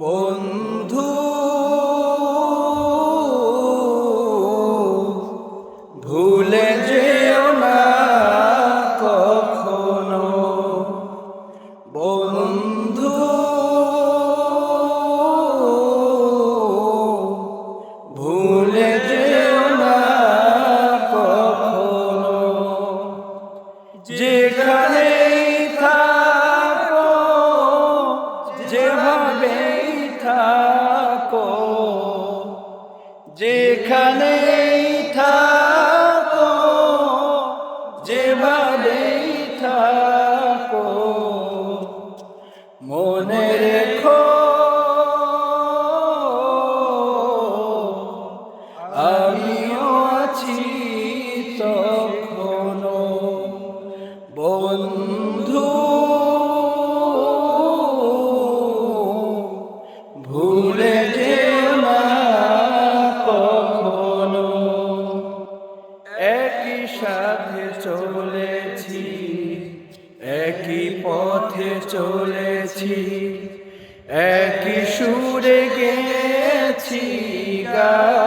বন্ধু ভুলে যেও না কখনো, বন্ধু ভুলে যেও না কখনো। যেখানেই থাকো, যেভাবেই থাকো, যেখানেই থাকো, যেভাবেই থাকো, মনে রেখো আমিও আছি তখনো। বন্ধু ভুলে যেও না কখনো। একই সাথে চলেছি, একই পথে চলেছি, একই সুরে গেছি গান।